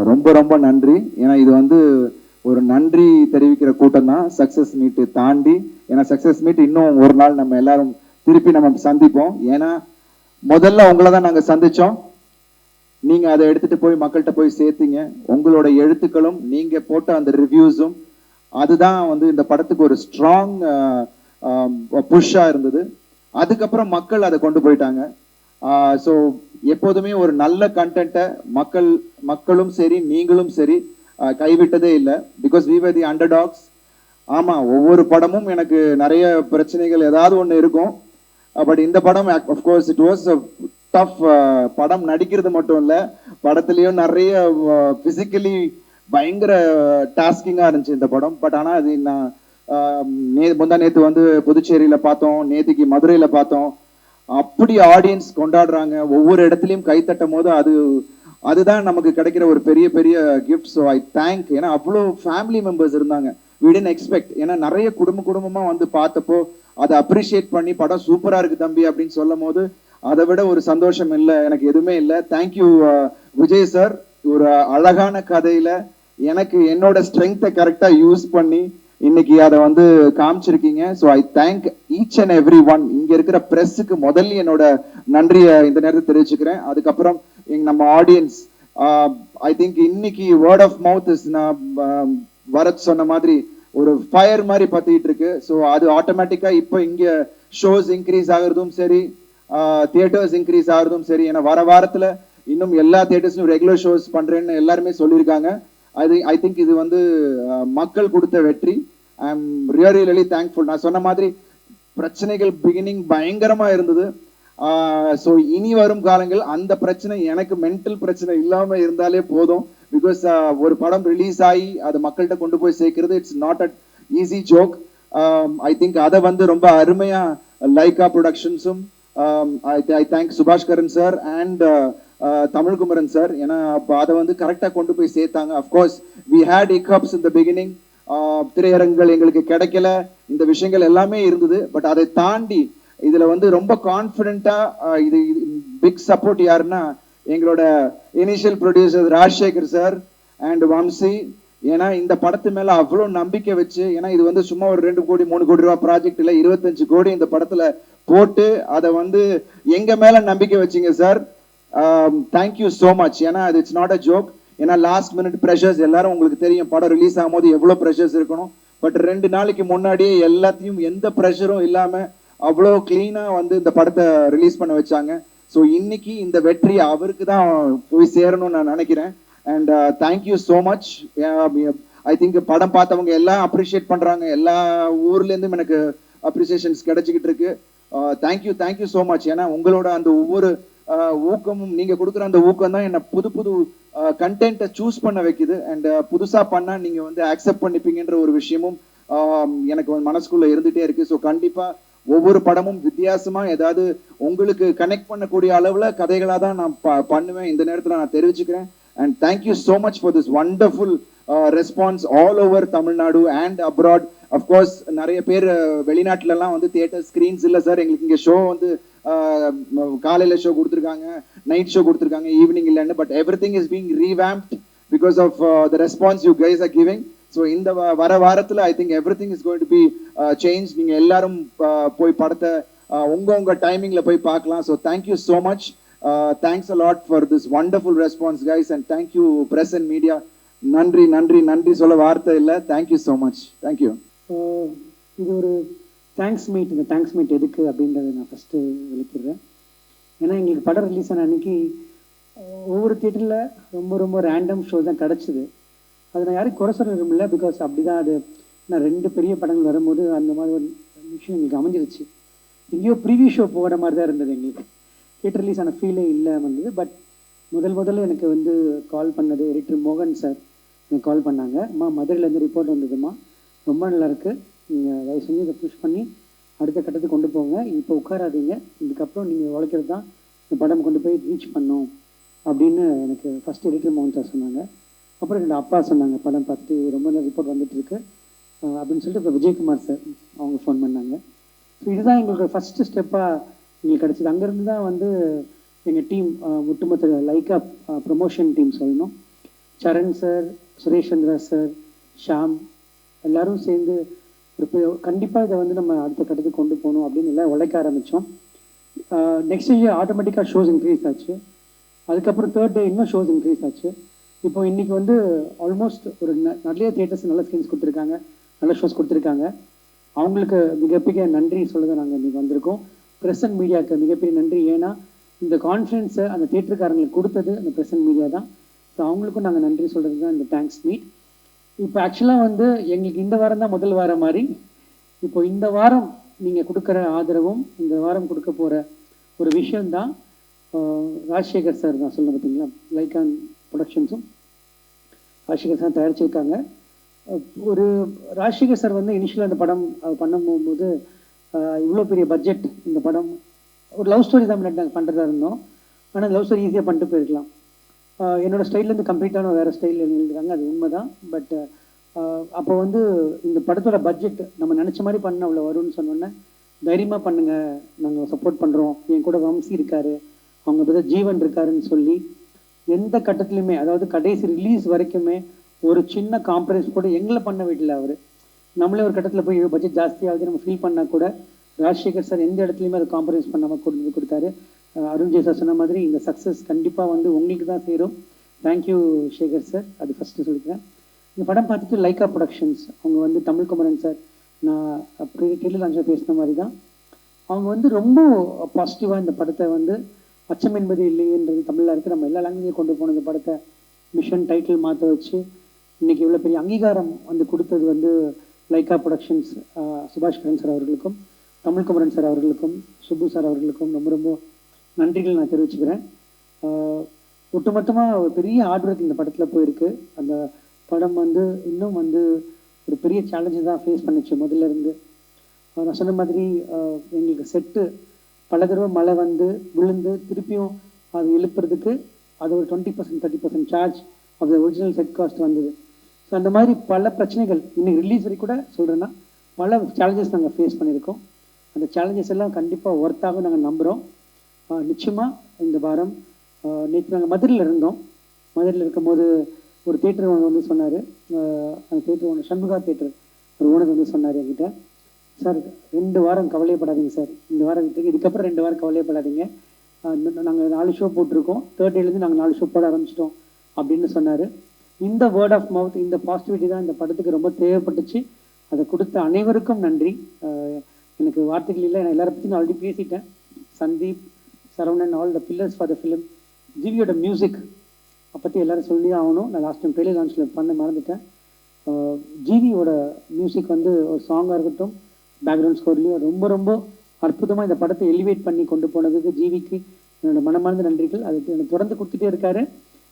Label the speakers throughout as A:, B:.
A: ரொம்ப ரொம்ப நன்றி. ஏன்னா இது வந்து ஒரு நன்றி தெரிவிக்கிற கூட்டம் தான் சக்சஸ் மீட் தாண்டி. ஏன்னா சக்சஸ் மீட் இன்னும் ஒரு நாள் நம்ம எல்லாரும் திருப்பி நம்ம சந்திப்போம். ஏன்னா முதல்ல உங்களை தான் நாங்கள் சந்திச்சோம். நீங்க அதை எடுத்துட்டு போய் மக்கள்கிட்ட போய் சேர்த்தீங்க. உங்களோட எழுத்துக்களும் நீங்க போட்ட அந்த ரிவ்யூஸும் அதுதான் வந்து இந்த படத்துக்கு ஒரு ஸ்ட்ராங் புஷ்ஷா இருந்தது. அதுக்கப்புறம் மக்கள் அதை கொண்டு போயிட்டாங்க. ஸோ எப்போதுமே ஒரு நல்ல கண்டென்ட்டை மக்களும் சரி நீங்களும் சரி கைவிட்டதே இல்லை. பிகாஸ் வி வர் தி அண்டர்டாக்ஸ். ஆமா, ஒவ்வொரு படமும் எனக்கு நிறைய பிரச்சனைகள் ஏதாவது ஒன்று இருக்கும். பட் இந்த படம் அஃப்கோர்ஸ் இட் வாஸ் டஃப். படம் நடிக்கிறது மட்டும் இல்லை, படத்துலயும் நிறைய பிசிக்கலி பயங்கர டாஸ்கிங்கா இருந்துச்சு இந்த படம். பட் ஆனால் அது நான் முந்தா நேற்று வந்து புதுச்சேரியில பார்த்தோம், நேற்றுக்கு மதுரையில பார்த்தோம். அப்படி ஆடியன்ஸ் கொண்டாடுறாங்க, ஒவ்வொரு இடத்துலையும் கை தட்டும் போது அதுதான் நமக்கு கிடைக்கிற ஒரு பெரிய பெரிய கிஃப்ட். So I thank. ஏன்னா அவ்வளோ ஃபேமிலி மெம்பர்ஸ் இருந்தாங்க. We didn't expect. ஏன்னா நிறைய குடும்பமா வந்து பார்த்தப்போ அதை அப்ரிஷியேட் பண்ணி படம் சூப்பரா இருக்கு தம்பி அப்படின்னு சொல்லும் போது அதை விட ஒரு சந்தோஷம் இல்லை எனக்கு எதுவுமே இல்லை. Thank you Vijay sir. ஒரு அழகான கதையில எனக்கு என்னோட ஸ்ட்ரென்த்தை கரெக்டா யூஸ் பண்ணி இன்னைக்கு அதை வந்து காமிச்சிருக்கீங்க. So I thank each and every one. இங்க இருக்கிற பிரஸ்ஸுக்கு முதல்ல என்னோட நன்றியை இந்த நேரத்தை தெரிவிச்சுக்கிறேன். அதுக்கப்புறம் நம்ம ஆடியன்ஸ், ஐ திங்க் இன்னைக்கு வேர்ட் ஆஃப் மவுத் இஸ், நான் வரத் சொன்ன மாதிரி ஒரு ஃபயர் மாதிரி பத்திட்டு இருக்கு. ஸோ அது ஆட்டோமேட்டிக்கா இப்போ இங்க ஷோஸ் இன்க்ரீஸ் ஆகுறதும் சரி, தியேட்டர்ஸ் இன்க்ரீஸ் ஆகுறதும் சரி. ஏன்னா வர வாரத்துல இன்னும் எல்லா தியேட்டர்ஸ்லையும் ரெகுலர் ஷோஸ் பண்றேன்னு எல்லாருமே சொல்லியிருக்காங்க. ஐ திங்க் இது வந்து மக்கள் கொடுத்த வெற்றி. I am really thankful. நான் சொன்ன மாதிரி பிரச்சனைகள் பிகினிங் பயங்கரமா இருந்தது. ஸோ இனி வரும் காலங்கள் அந்த பிரச்சனை, எனக்கு மென்டல் பிரச்சனை இல்லாம இருந்தாலே போதும். பிகாஸ் ஒரு படம் ரிலீஸ் ஆகி அது மக்கள்கிட்ட கொண்டு போய் சேர்க்கிறது it's not a easy joke. I think அதை வந்து ரொம்ப அருமையா லைகா ப்ரொடக்ஷன்ஸும், I thank Subaskaran sir and Tamilkumaran sir. ஏன்னா அதை வந்து கரெக்டாக கொண்டு போய் சேர்த்தாங்க. Of course we had hiccups in the beginning. திரையரங்குகள் எங்களுக்கு கிடைக்கல, இந்த விஷயங்கள் எல்லாமே இருந்தது. பட் அதை தாண்டி இதுல வந்து ரொம்ப கான்ஃபிடென்ட்டா இது பிக் சப்போர்ட் யாருன்னா எங்களோட initial producer Rajasekhar sir and Vamsi. ஏன்னா இந்த படத்து மேல அவ்வளோ நம்பிக்கை வச்சு, ஏன்னா இது வந்து சும்மா ஒரு 2 கோடி 3 கோடி ரூபாய் ப்ராஜெக்ட் இல்லை, 25 கோடி இந்த படத்துல போட்டு அதை வந்து எங்க மேல நம்பிக்கை வச்சிங்க சார். Thank you so much. ஏன்னா அது இட்ஸ் நாட் அ ஜோக். ஏன்னா லாஸ்ட் மினிட் ப்ரெஷர்ஸ் எல்லாரும் உங்களுக்கு தெரியும், படம் ரிலீஸ் ஆகும்போது எவ்வளோ ப்ரெஷர்ஸ் இருக்கணும். பட் 2 நாளைக்கு முன்னாடியே எல்லாத்தையும் எந்த ப்ரெஷரும் இல்லாம அவ்வளோ கிளீனா வந்து இந்த படத்தை ரிலீஸ் பண்ண வச்சாங்க. ஸோ இன்னைக்கு இந்த வெற்றி அவருக்கு தான் போய் சேரணும்னு நான் நினைக்கிறேன். And thank you so much. I think படம் பார்த்தவங்க எல்லாம் அப்ரிஷியேட் பண்றாங்க. எல்லா ஊர்ல இருந்தும் எனக்கு அப்ரிசியேஷன்ஸ் கிடைச்சிக்கிட்டு இருக்கு. Thank you so much. ஏன்னா உங்களோட அந்த ஒவ்வொரு ஊக்கமும், நீங்க கொடுக்குற அந்த ஊக்கம் தான் என்ன புது புது கண்டென்ட்டை சூஸ் பண்ண வைக்குது. அண்ட் புதுசா பண்ணா நீங்க வந்து அக்செப்ட் பண்ணிப்பீங்கன்ற ஒரு விஷயமும் எனக்கு மனசுக்குள்ள இருந்துட்டே இருக்கு. ஸோ கண்டிப்பா ஒவ்வொரு படமும் வித்தியாசமா ஏதாவது உங்களுக்கு கனெக்ட் பண்ணக்கூடிய அளவுல கதைகளா தான் நான் பண்ணுவேன். இந்த நேரத்தில் நான் தெரிவிச்சுக்கிறேன். And thank you so much for this wonderful response all over Tamil Nadu and abroad. Of course நிறைய பேர் வெளிநாட்டுலலாம் வந்து தியேட்டர் ஸ்கிரீன்ஸ் இல்லை சார், எங்களுக்கு இங்கே ஷோ வந்து காலையில ஷோ கொடுத்துருக்காங்க, நைட் ஷோ கொடுத்துருக்காங்க, ஈவினிங் இல்லைன்னு. But everything is being revamped because of the response you guys are giving. So இந்த வர வாரத்தில் I think everything is going to be change. நீங்க எல்லாரும் போய் படத்தை உங்க டைமிங்ல போய் பார்க்கலாம். So thank you so much. Thanks a lot for this wonderful response guys. And thank you press and media. நன்றி நன்றி நன்றி சொல்ல வார்த்தை இல்லை. Thank you so much. தேங்க்யூ.
B: இது ஒரு தேங்க்ஸ் மீட். இந்த தேங்க்ஸ் மீட் எதுக்கு அப்படின்றத நான் ஃபஸ்ட்டு விளக்கிடுறேன். ஏன்னா எங்களுக்கு படம் ரிலீஸ் ஆன அன்னைக்கு ஒவ்வொரு தியேட்டரில் ரொம்ப ரொம்ப ரேண்டம் ஷோ தான் கிடச்சிது. அது நான் யாரும் குறை சொல்ல விரும்பல. பிகாஸ் அப்படி தான் அது. நான் 2 பெரிய படங்கள் வரும்போது அந்த மாதிரி ஒரு விஷயம் எங்களுக்கு அமைஞ்சிருச்சு. எங்கேயோ ப்ரீவியூ ஷோ போகிற மாதிரி தான் இருந்தது எங்களுக்கு. தியேட்டர் ரிலீஸ் ஆன ஃபீலே இல்லை வந்தது. பட் முதல்ல எனக்கு வந்து கால் பண்ணது எடிட்டர் மோகன் சார் எனக்கு கால் பண்ணாங்க. அம்மா மதுரையிலேருந்து ரிப்போர்ட் வந்ததும்மா, ரொம்ப நல்லாயிருக்கு, நீங்கள் தயவு செஞ்சு இதை புஷ் பண்ணி அடுத்த கட்டத்துக்கு கொண்டு போங்க, இப்போ உட்காராதீங்க, இதுக்கப்புறம் நீங்கள் உழைக்கிறது தான் இந்த படம் கொண்டு போய் ரீச் பண்ணோம் அப்படின்னு எனக்கு ஃபஸ்ட் எடிட்டர் மோகன் சார் சொன்னாங்க. அப்புறம் என்னோடய அப்பா சொன்னாங்க, படம் பார்த்துட்டு ரொம்ப நல்ல ரிப்போர்ட் வந்துட்டுருக்கு அப்படின்னு சொல்லிட்டு இப்போ விஜயகுமார் சார் அவங்க ஃபோன் பண்ணாங்க. ஸோ இதுதான் எங்களுக்கு ஃபஸ்ட்டு ஸ்டெப்பாக எங்களுக்கு கிடச்சிது. அங்கேருந்து தான் வந்து எங்கள் டீம் ஒட்டுமொத்த லைக்கா ப்ரொமோஷன் டீம் சொல்லணும். சரண் சார், சுரேஷ் சந்திரா சார், ஷாம் எல்லாரும் சேர்ந்து கண்டிப்பாக இதை வந்து நம்ம அடுத்த கட்டத்துக்கு கொண்டு போகணும் அப்படின்னு எல்லாம் உழைக்க ஆரம்பித்தோம். நெக்ஸ்ட் இயர் ஆட்டோமேட்டிக்காக ஷோஸ் இன்க்ரீஸ் ஆச்சு. அதுக்கப்புறம் தேர்ட் டே இன்னும் ஷோஸ் இன்க்ரீஸ் ஆச்சு. இப்போ இன்றைக்கி வந்து ஆல்மோஸ்ட் ஒரு நிறைய தியேட்டர்ஸ் நல்ல ஸ்க்ரீன்ஸ் கொடுத்துருக்காங்க, நல்ல ஷோஸ் கொடுத்துருக்காங்க. அவங்களுக்கு மிகப்பெரிய நன்றி சொல்லுங்க. நாங்கள் இன்றைக்கி வந்திருக்கோம். ப்ரெஸ் அண்ட் மீடியாவுக்கு மிகப்பெரிய நன்றி. ஏன்னா இந்த கான்ஃபரன்ஸை அந்த தியேட்டருக்காரங்களுக்கு கொடுத்தது அந்த ப்ரெஸ் அண்ட் மீடியா தான். ஸோ அவங்களுக்கும் நாங்கள் நன்றி சொல்கிறது தான் இந்த தேங்க்ஸ் மீட். இப்போ ஆக்சுவலாக வந்து எங்களுக்கு இந்த வாரம் தான் முதல் வாரம் மாதிரி. இப்போ இந்த வாரம் நீங்கள் கொடுக்குற ஆதரவும் இந்த வாரம் கொடுக்க போகிற ஒரு விஷயந்தான் ராஜசேகர் சார் தான் சொல்ல பார்த்தீங்களா, லைக்கான் ப்ரொடக்ஷன்ஸும் ராஜசேகர் சார் தயாரிச்சிருக்காங்க. ஒரு ராஜசேகர் சார் வந்து இனிஷியலாக அந்த படம் பண்ணும்போது இவ்வளோ பெரிய பட்ஜெட் இந்த படம் ஒரு லவ் ஸ்டோரி தான் நாங்கள் பண்ணுறதா இருந்தோம். ஆனால் லவ் ஸ்டோரி ஈஸியாக பண்ணிட்டு போயிருக்கலாம். என்னோடய ஸ்டைல்லேருந்து கம்ப்ளீட்டான வேறு ஸ்டைலில் எழுதிருக்காங்க, அது உண்மை தான். பட் அப்போ வந்து இந்த படத்தோட பட்ஜெட் நம்ம நினச்ச மாதிரி பண்ண அவ்வளோ வரும்னு சொன்னோன்னே தைரியமாக பண்ணுங்கள், நாங்கள் சப்போர்ட் பண்ணுறோம், என் கூட வம்சி இருக்கார், அவங்க பார்த்தா ஜீவன் இருக்காருன்னு சொல்லி எந்த கட்டத்துலையுமே, அதாவது கடைசி ரிலீஸ் வரைக்குமே ஒரு சின்ன காம்ப்ரமைஸ் கூட எங்களை பண்ண விடல. அவர் நம்மளே ஒரு கட்டத்தில் போய் பட்ஜெட் ஜாஸ்தியாகுது நம்ம ஃபீல் பண்ணால் கூட ராஜசேகர் சார் எந்த இடத்துலையுமே அதை காம்ப்ரமைஸ் பண்ணாமல் கொடுத்தாரு. அருண்ஜி சார் சொன்ன மாதிரி இந்த சக்ஸஸ் கண்டிப்பாக வந்து உங்களுக்கு தான் சேரும். தேங்க்யூ சேகர் சார், அது ஃபஸ்ட்டு சொல்லிக்கிறேன். இந்த படம் பார்த்துட்டு லைக்கா ப்ரொடக்ஷன்ஸ் அவங்க வந்து தமிழ் குமரன் சார், நான் டெய்லர் லான்ச்சாக பேசின மாதிரி தான், அவங்க வந்து ரொம்ப பாசிட்டிவாக இந்த படத்தை வந்து அச்சம் என்பது இல்லையன்றது தமிழில் இருக்குது, நம்ம எல்லா லாங்குவேஜையும் கொண்டு போன இந்த படத்தை மிஷன் டைட்டில் மாற்ற வச்சு இன்றைக்கி இவ்வளோ பெரிய அங்கீகாரம் வந்து கொடுத்தது வந்து லைக்கா ப்ரொடக்ஷன்ஸ், சுபாஷ் கரன் சார் அவர்களுக்கும், தமிழ் குமரன் சார் அவர்களுக்கும், சுப்பு சார் அவர்களுக்கும் ரொம்ப ரொம்ப நன்றிகள் நான் தெரிவிச்சுக்கிறேன். ஒட்டுமொத்தமாக ஒரு பெரிய ஹார்ட் ஒர்க் இந்த படத்தில் போயிருக்கு. அந்த படம் வந்து இன்னும் வந்து ஒரு பெரிய சேலஞ்சு தான் ஃபேஸ் பண்ணிச்சு முதல்ல இருந்து. நான் சொன்ன மாதிரி எங்களுக்கு செட்டு பல தடவை மழை வந்து விழுந்து திருப்பியும் அது எழுப்புறதுக்கு அது ஒரு 20% 30% charge of the original set cost வந்தது. ஸோ அந்த மாதிரி பல பிரச்சனைகள் இன்னைக்கு ரிலீஸ் வரைக்கும் கூட சொல்கிறேன்னா பல சேலஞ்சஸ் நாங்கள் ஃபேஸ் பண்ணியிருக்கோம். அந்த சேலஞ்சஸ் எல்லாம் கண்டிப்பாக ஒர்த்தாக நாங்கள் நம்புகிறோம். நிச்சயமாக இந்த வாரம் நேற்று நாங்கள் மதுரையில் இருந்தோம். மதுரையில் இருக்கும்போது ஒரு தேட்டர் வந்து சொன்னார், அந்த தேட்டர் ஒன்று சண்முகா தேட்டர் ஒரு ஓனர் வந்து சொன்னார் என்கிட்ட, சார் 2 வாரம் கவலையப்படாதீங்க சார், இந்த வாரம் விட்டுருக்கு, இதுக்கப்புறம் 2 வாரம் கவலையப்படாதீங்க, நாங்கள் 4 ஷோ போட்டிருக்கோம், தேர்ட் டேலேருந்து நாங்கள் 4 ஷோ போட ஆரம்பிச்சிட்டோம் அப்படின்னு சொன்னார். இந்த வேர்ட் ஆஃப் மவுத், இந்த பாசிட்டிவிட்டி தான் இந்த படத்துக்கு ரொம்ப தேவைப்பட்டுச்சு. அதை கொடுத்த அனைவருக்கும் நன்றி. எனக்கு வார்த்தைகள் இல்லை, நான் எல்லாரை பற்றி நான் ஆல்ரெடி பேசிட்டேன். Sandeep, Saravanan, all the pillars for the film. ஜிவியோட மியூசிக் பற்றி எல்லோரும் சொல்லி ஆகணும். நான் லாஸ்ட் டைம் டெய்லர் லான்ச்சில் பண்ண மறந்துட்டேன். ஜிவியோட மியூசிக் வந்து ஒரு சாங்காக இருக்கட்டும், பேக்ரவுண்ட் ஸ்கோர்லேயும் ரொம்ப ரொம்ப அற்புதமாக இந்த படத்தை எலிவேட் பண்ணி கொண்டு போனதுக்கு ஜிவிக்கு என்னோடய மனமார்ந்த நன்றிகள். அது எனக்கு தொடர்ந்து கொடுத்துட்டே இருக்காரு,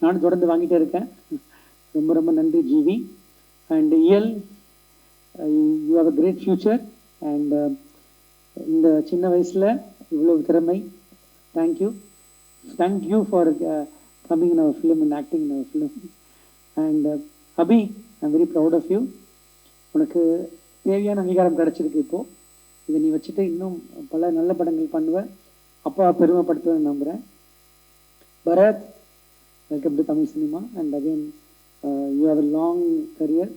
B: நானும் தொடர்ந்து வாங்கிட்டே இருக்கேன். ரொம்ப ரொம்ப நன்றி GV. And Iyal, you have a great future. And இந்த சின்ன வயசில் இவ்வளோ திறமை, thank you for coming in our film and acting in our film. And Abhi, I'm very proud of you. உனக்கு தேவையான அங்கீகாரம் கிடச்சிருக்கு. இப்போது இதை நீ வச்சுட்டு இன்னும் பல நல்ல படங்கள் பண்ணுவேன், அப்பா பெருமைப்படுத்துவேன்னு நம்புகிறேன். Bharath, welcome to Tamil cinema. And again you have a long career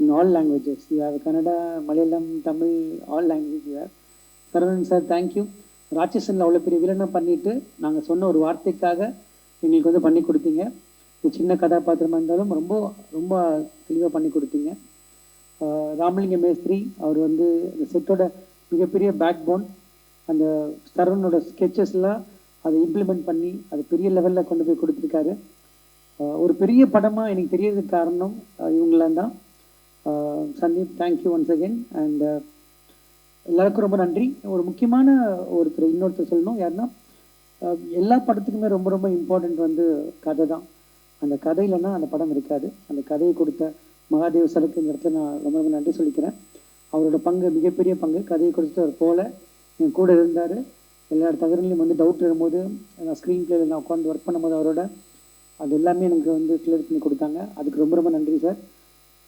B: in all languages. You have Kannada, Malayalam, Tamil, all languages you have. Saravanan sir, thank you. ராட்சசனில் அவ்வளோ பெரிய வில்லனை பண்ணிவிட்டு நாங்கள் சொன்ன ஒரு வார்த்தைக்காக எங்களுக்கு வந்து பண்ணி கொடுத்தீங்க. இது சின்ன கதாபாத்திரமாக இருந்தாலும் ரொம்ப ரொம்ப தெளிவாக பண்ணி கொடுத்தீங்க. ராமலிங்க மேஸ்திரி அவர் வந்து இந்த செட்டோட மிகப்பெரிய பேக் போன். அந்த சரவணனோட ஸ்கெச்சஸ்லாம் அதை இம்ப்ளிமெண்ட் பண்ணி அது பெரிய லெவலில் கொண்டு போய் கொடுத்துருக்காரு. ஒரு பெரிய படமாக எனக்கு தெரியறதுக்கு காரணம் இவங்களாம் தான். Sandeep, thank you once again. And எல்லாருக்கும் ரொம்ப நன்றி. ஒரு முக்கியமான இன்னொருத்தர் சொல்லணும், யாருன்னா எல்லா படத்துக்குமே ரொம்ப ரொம்ப இம்பார்ட்டண்ட் வந்து கதை தான். அந்த கதை இல்லைன்னா அந்த படம் இருக்காது. அந்த கதையை கொடுத்த மகாதேவ் சருக்கு இந்த இடத்துல நான் ரொம்ப ரொம்ப நன்றி சொல்லிக்கிறேன். அவரோட பங்கு மிகப்பெரிய பங்கு. கதையை கொடுத்துட்டு அவர் போல் என் கூட இருந்தார். எல்லா தகவலையும் வந்து டவுட் வரும்போது நான் ஸ்க்ரீன் பிளேயில் நான் உட்காந்து ஒர்க் பண்ணும்போது அவரோட அது எல்லாமே எனக்கு வந்து கிளியர் பண்ணி கொடுத்தாங்க. அதுக்கு ரொம்ப ரொம்ப நன்றி சார்.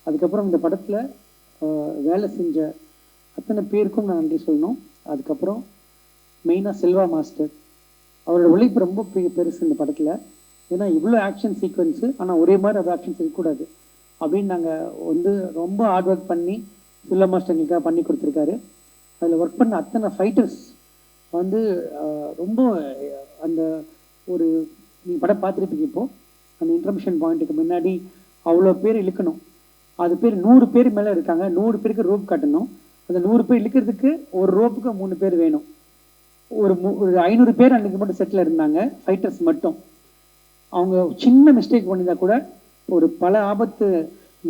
B: அதுக்கப்புறம் இந்த படத்தில் வேலை செஞ்ச அத்தனை பேருக்கும் நான் நன்றி சொல்லணும். அதுக்கப்புறம் மெயினாக செல்வா மாஸ்டர், அவரோட உழைப்பு ரொம்ப பெருசு இந்த படத்தில். ஏன்னா இவ்வளோ ஆக்ஷன் சீக்வன்ஸு, ஆனால் ஒரே மாதிரி அது ஆக்ஷன்ஸ் இருக்கக்கூடாது அப்படின்னு நாங்கள் வந்து ரொம்ப ஹார்ட் ஒர்க் பண்ணி சில்வா மாஸ்டர் எங்களுக்காக பண்ணி கொடுத்துருக்காரு. அதில் ஒர்க் பண்ண அத்தனை ஃபைட்டர்ஸ் வந்து ரொம்ப அந்த ஒரு நீங்கள் படம் பார்த்துருப்பீங்க இப்போது, அந்த இன்டர்மிஷன் பாயிண்ட்டுக்கு முன்னாடி அவ்வளோ பேர் இழுக்கணும். அது பேர் 100 பேர் மேலே இருக்காங்க. 100 பேருக்கு ரோப் கட்டணும். அந்த 100 பேர் இழுக்கிறதுக்கு ஒரு ரோப்புக்கு 3 பேர் வேணும். ஒரு 500 பேர் அன்றைக்கு மட்டும் செட்டில் இருந்தாங்க, ஃபைட்டர்ஸ் மட்டும். அவங்க சின்ன மிஸ்டேக் பண்ணியிருந்தா கூட ஒரு பல ஆபத்து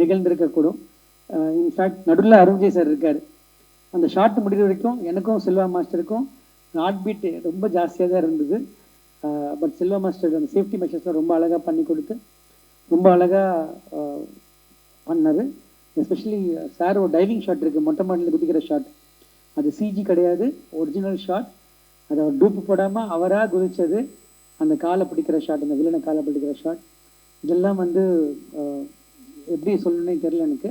B: நிகழ்ந்திருக்கக்கூடும். இன்ஃபேக்ட் நடுவில் அருண்ஜெய் சார் இருக்கார். அந்த ஷார்ட் முடிகிற வரைக்கும் எனக்கும் சில்வா மாஸ்டருக்கும் ஹார்ட் பீட் ரொம்ப ஜாஸ்தியாக தான் இருந்தது. பட் சில்வா மாஸ்டர் அந்த சேஃப்டி மெஷர்ஸ்லாம் ரொம்ப அழகாக பண்ணி கொடுத்து ரொம்ப அழகாக பண்ணார். எஸ்பெஷலி சார் ஒரு டைவிங் ஷாட் இருக்குது, மொட்டை மாடியில் குதிக்கிற ஷாட். அது சிஜி கிடையாது, ஒரிஜினல் ஷாட். அதை அவர் டூப்பு போடாமல் அவராக குதிச்சது, அந்த காலை பிடிக்கிற ஷாட், அந்த வில்லனை காலை பிடிக்கிற ஷாட், இதெல்லாம் வந்து எப்படி சொல்லணுன்னே தெரியல எனக்கு.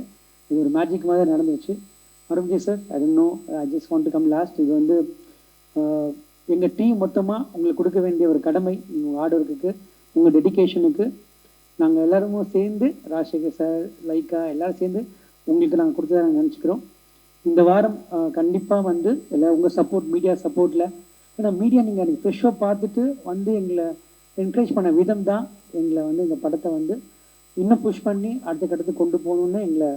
B: இது ஒரு மேஜிக் மாதிரி நடந்துச்சு. Arunjai sir, I don't know, I just want to come last. இது வந்து எங்கள் டீம் மொத்தமாக உங்களுக்கு கொடுக்க வேண்டிய ஒரு கடமை. உங்கள் ஹார்ட் ஒர்க்குக்கு, உங்கள் டெடிக்கேஷனுக்கு நாங்கள் எல்லாருமே சேர்ந்து, ராஜசேகர் சார், லைக்கா எல்லோரும் சேர்ந்து உங்களுக்கு நாங்கள் கொடுத்ததை நாங்கள் நினச்சிக்கிறோம். இந்த வாரம் கண்டிப்பாக வந்து எல்லாம் உங்கள் சப்போர்ட், மீடியா சப்போர்ட்டில், ஏன்னா மீடியா நீங்கள் எனக்கு ஃப்ரெஷ்ஷாக பார்த்துட்டு வந்து எங்களை என்கரேஜ் பண்ண விதம் தான் எங்களை வந்து இந்த படத்தை வந்து இன்னும் புஷ் பண்ணி அடுத்த கட்டத்துக்கு கொண்டு போகணுன்னு எங்களை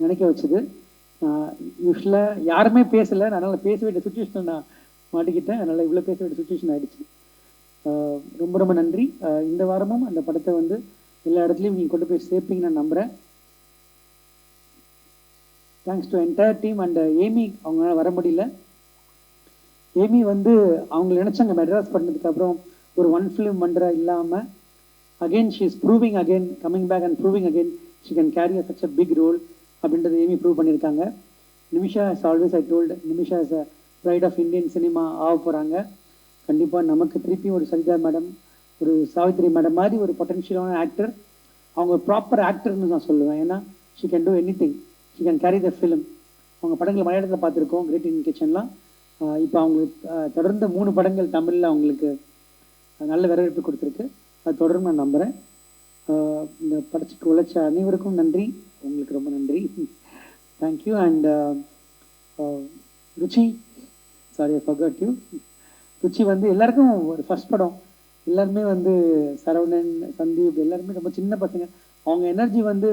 B: நினைக்க வச்சுது. யூஸ்வலாக யாருமே பேசலை, அதனால் பேச வேண்டிய சுச்சுவேஷன் நான் மாட்டிக்கிட்டேன். அதனால் இவ்வளோ பேச வேண்டிய சுச்சுவேஷன் ஆகிடுச்சு. ரொம்ப ரொம்ப நன்றி. இந்த வாரமும் அந்த படத்தை வந்து எல்லா இடத்துலையும் நீங்கள் கொண்டு போய் சேர்ப்பீங்கன்னு நான் நம்புகிறேன். Thanks to entire team. And Amy அவங்களால வர முடியல. ஏமி வந்து அவங்க நினச்சாங்க மெட்ராஸ் பண்ணதுக்கப்புறம் ஒரு ஒன் ஃபிலிம் பண்ணுற இல்லாமல் again she is proving again, coming back and proving again she can carry such a big role அப்படின்றது ஏமி ப்ரூவ் பண்ணியிருக்காங்க. Nimisha is always I told, Nimisha is a pride of Indian cinema ஆக போகிறாங்க. கண்டிப்பாக நமக்கு திருப்பியும் ஒரு சரிதா மேடம், ஒரு சாவித்ரி மேடம் மாதிரி ஒரு பொட்டன்ஷியலான ஆக்டர். அவங்க ப்ராப்பர் ஆக்டர்னு நான் சொல்லுவேன். ஏன்னா she can do any thing, she can carry the film. அவங்க படங்கள் மலையாளத்தில் பார்த்துருக்கோம், கிரேட் இந்தியன் கிச்சன்லாம். இப்போ அவங்களுக்கு தொடர்ந்து 3 படங்கள் தமிழில் அவங்களுக்கு நல்ல வரவேற்பு கொடுத்துருக்கு. அது தொடர்ந்து நான் நம்புகிறேன். இந்த படத்துக்கு உழைச்ச அனைவருக்கும் நன்றி, உங்களுக்கு ரொம்ப நன்றி. Thank you. And Ruchi, sorry I forgot you. Ruchi வந்து எல்லாருக்கும் ஒரு ஃபஸ்ட் படம். எல்லாருமே வந்து சரவணன், சந்தீப் எல்லாருமே ரொம்ப சின்ன பசங்க. அவங்க எனர்ஜி வந்து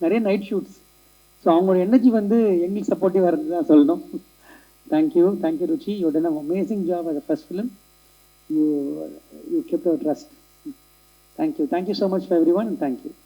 B: நிறைய நைட் ஷூட்ஸ். ஸோ அவங்களோட எனர்ஜி வந்து எங்களுக்கு சப்போர்ட்டிவாக இருந்து தான் சொல்லணும். Thank you Ruchi. You done an amazing job as a first film. You kept our trust. Thank you so much for everyone. Thank you.